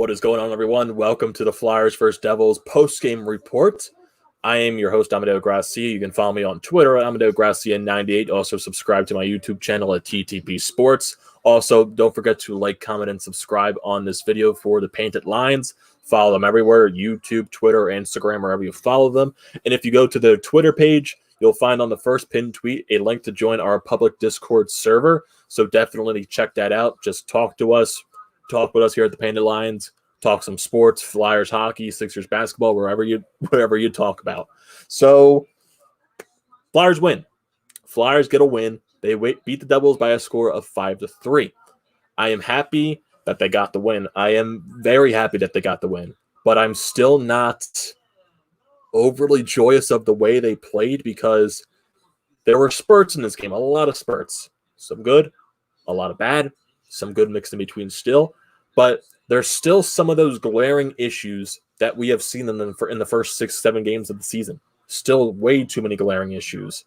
What is going on, everyone? Welcome to the Flyers vs. Devils post-game report. I am your host, Amadeo Gracia. You can follow me on Twitter at Amadeo Gracia98. Also, subscribe to my YouTube channel at TTP Sports. Also, don't forget to like, comment, and subscribe on this video for the Painted Lines. Follow them everywhere, YouTube, Twitter, Instagram, wherever you follow them. And if you go to the Twitter page, you'll find on the first pinned tweet a link to join our public Discord server. So definitely check that out. Just talk to us. Talk with us here at the Painted Lines. Talk some sports, Flyers hockey, Sixers basketball, whatever you talk about. So, Flyers win. Flyers get a win. They beat the Devils by a score of 5-3. I am happy that they got the win. I am very happy that they got the win. But I'm still not overly joyous of the way they played because there were spurts in this game, a lot of spurts. Some good, a lot of bad, some good mixed in between still. But there's still some of those glaring issues that we have seen in the first 6-7 games of the season. Still way too many glaring issues.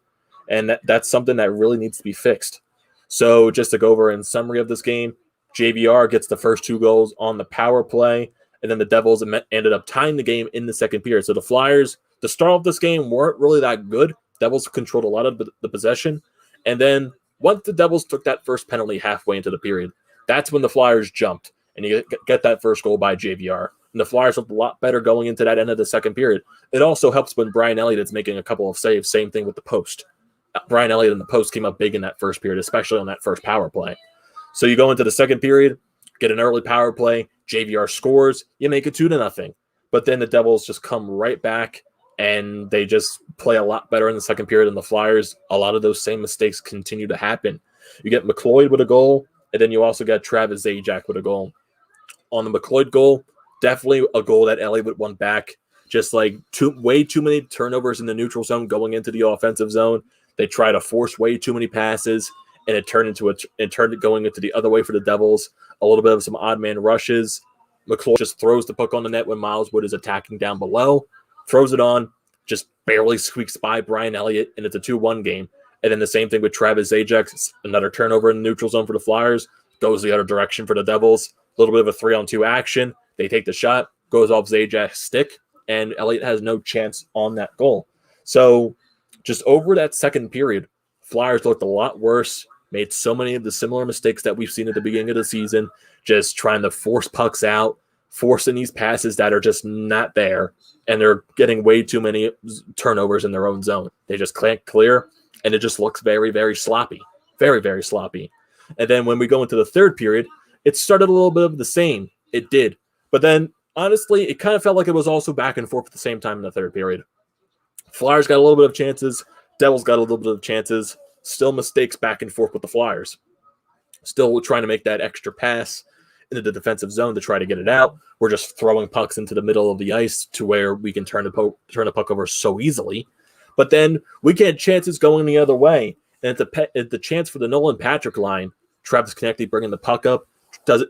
And that's something that really needs to be fixed. So just to go over in summary of this game, JVR gets the first 2 goals on the power play, and then the Devils ended up tying the game in the second period. So the Flyers, to start off this game, weren't really that good. Devils controlled a lot of the possession. And then once the Devils took that first penalty halfway into the period, that's when the Flyers jumped. And you get that first goal by JVR. And the Flyers looked a lot better going into that end of the second period. It also helps when Brian Elliott is making a couple of saves. Same thing with the post. Brian Elliott in the post came up big in that first period, especially on that first power play. So you go into the second period, get an early power play, JVR scores, you make it 2-0. But then the Devils just come right back, and they just play a lot better in the second period than the Flyers. A lot of those same mistakes continue to happen. You get McLeod with a goal, and then you also get Travis Zajac with a goal. On the McLeod goal, definitely a goal that Elliott would want back. Just like way too many turnovers in the neutral zone going into the offensive zone. They try to force way too many passes, and it turned going into the other way for the Devils. A little bit of some odd man rushes. McLeod just throws the puck on the net when Miles Wood is attacking down below. Throws it on, just barely squeaks by Brian Elliott, and it's a 2-1 game. And then the same thing with Travis Zajac. Another turnover in the neutral zone for the Flyers. Goes the other direction for the Devils. A little bit of a 3-on-2 action. They take the shot, goes off Zajac's stick, and Elliott has no chance on that goal. So just over that second period, Flyers looked a lot worse, made so many of the similar mistakes that we've seen at the beginning of the season, just trying to force pucks out, forcing these passes that are just not there, and they're getting way too many turnovers in their own zone. They just can't clear, and it just looks very, very sloppy. Very, very sloppy. And then when we go into the third period, it started a little bit of the same. It did. But then, honestly, it kind of felt like it was also back and forth at the same time in the third period. Flyers got a little bit of chances. Devils got a little bit of chances. Still mistakes back and forth with the Flyers. Still trying to make that extra pass into the defensive zone to try to get it out. We're just throwing pucks into the middle of the ice to where we can turn the puck over so easily. But then we get chances going the other way. And at the chance for the Nolan Patrick line, Travis Konecny bringing the puck up.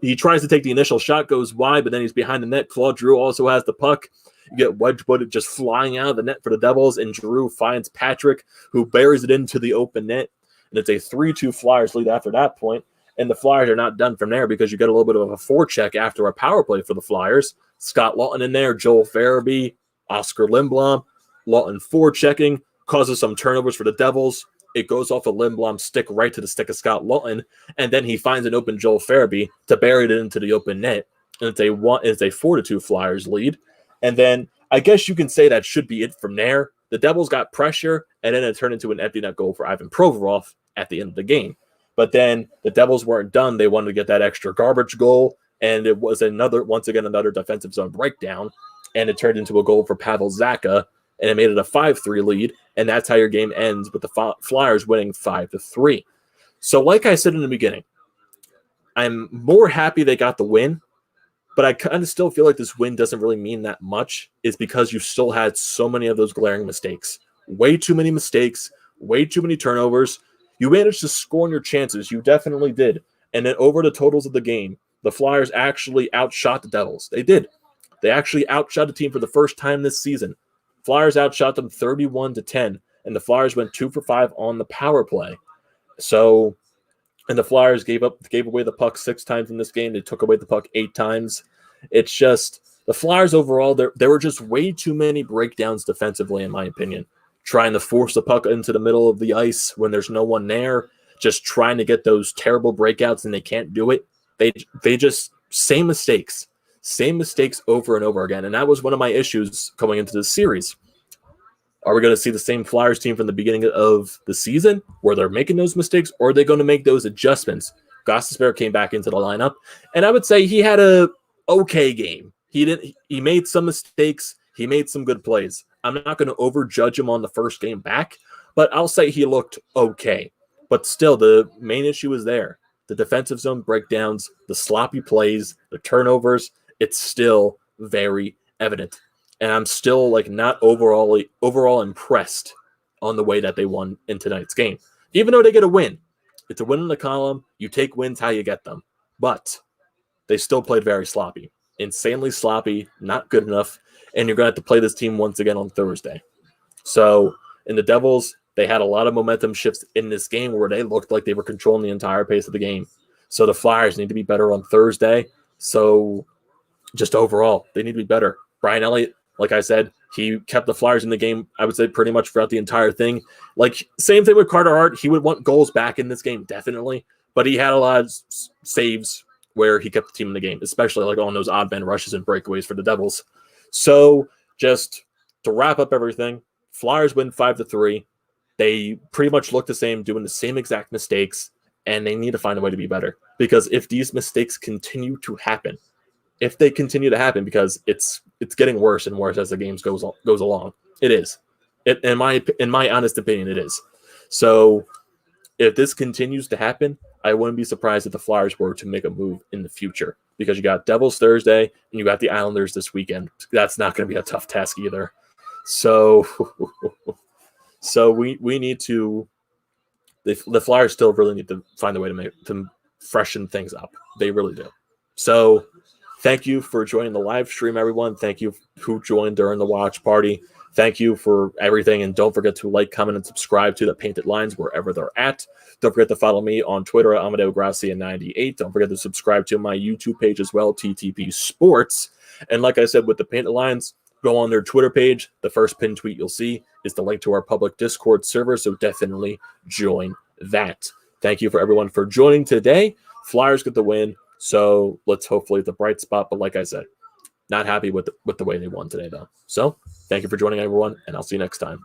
He tries to take the initial shot, goes wide, but then he's behind the net. Claude Giroux also has the puck. You get Wedgwood just flying out of the net for the Devils, and Giroux finds Patrick, who buries it into the open net. And it's a 3-2 Flyers lead after that point. And the Flyers are not done from there because you get a little bit of a forecheck after a power play for the Flyers. Scott Laughton in there, Joel Farabee, Oscar Lindblom. Laughton forechecking, causes some turnovers for the Devils. It goes off of Lindblom's stick right to the stick of Scott Laughton, and then he finds an open Joel Farabee to bury it into the open net. And it's a 4-2 Flyers lead. And then I guess you can say that should be it from there. The Devils got pressure, and then it turned into an empty net goal for Ivan Provorov at the end of the game. But then the Devils weren't done. They wanted to get that extra garbage goal, and it was once again another defensive zone breakdown, and it turned into a goal for Pavel Zacha, and it made it a 5-3 lead, and that's how your game ends with the Flyers winning 5-3. So like I said in the beginning, I'm more happy they got the win, but I kind of still feel like this win doesn't really mean that much, is because you still had so many of those glaring mistakes. Way too many mistakes, way too many turnovers. You managed to score on your chances. You definitely did. And then over the totals of the game, the Flyers actually outshot the Devils. They did. They actually outshot the team for the first time this season. Flyers outshot them 31-10, and the Flyers went 2 for 5 on the power play. So, and the Flyers gave away the puck 6 times in this game. They took away the puck 8 times. It's just the Flyers overall, there were just way too many breakdowns defensively, in my opinion. Trying to force the puck into the middle of the ice when there's no one there, just trying to get those terrible breakouts and they can't do it. They just same mistakes over and over again. And that was one of my issues going into this series. Are we going to see the same Flyers team from the beginning of the season where they're making those mistakes, or are they going to make those adjustments? Gostisbehere came back into the lineup, and I would say he had a okay game. He made some mistakes. He made some good plays. I'm not going to overjudge him on the first game back, but I'll say he looked okay. But still, the main issue is there. The defensive zone breakdowns, the sloppy plays, the turnovers, it's still very evident. And I'm still not overall impressed on the way that they won in tonight's game. Even though they get a win, it's a win in the column. You take wins how you get them. But they still played very sloppy. Insanely sloppy, not good enough. And you're going to have to play this team once again on Thursday. So in the Devils, they had a lot of momentum shifts in this game where they looked like they were controlling the entire pace of the game. So the Flyers need to be better on Thursday. So just overall, they need to be better. Brian Elliott, like I said, he kept the Flyers in the game, I would say, pretty much throughout the entire thing. Same thing with Carter Hart. He would want goals back in this game, definitely. But he had a lot of saves where he kept the team in the game, especially on those odd man rushes and breakaways for the Devils. So just to wrap up everything, Flyers win 5-3. They pretty much look the same, doing the same exact mistakes, and they need to find a way to be better. Because if these mistakes continue to happen, because it's getting worse and worse as the game goes along. It is. In my honest opinion, it is. So if this continues to happen, I wouldn't be surprised if the Flyers were to make a move in the future, because you got Devils Thursday and you got the Islanders this weekend. That's not going to be a tough task either. So we need to. The Flyers still really need to find a way to freshen things up. They really do. So thank you for joining the live stream, everyone. Thank you who joined during the watch party. Thank you for everything. And don't forget to like, comment, and subscribe to the Painted Lines wherever they're at. Don't forget to follow me on Twitter at AmadeoGracia98. Don't forget to subscribe to my YouTube page as well, TTP Sports. And like I said, with the Painted Lines, go on their Twitter page. The first pinned tweet you'll see is the link to our public Discord server, so definitely join that. Thank you for everyone for joining today. Flyers get the win, so let's hopefully the bright spot. But like I said, not happy with the way they won today, though. So thank you for joining, everyone, and I'll see you next time.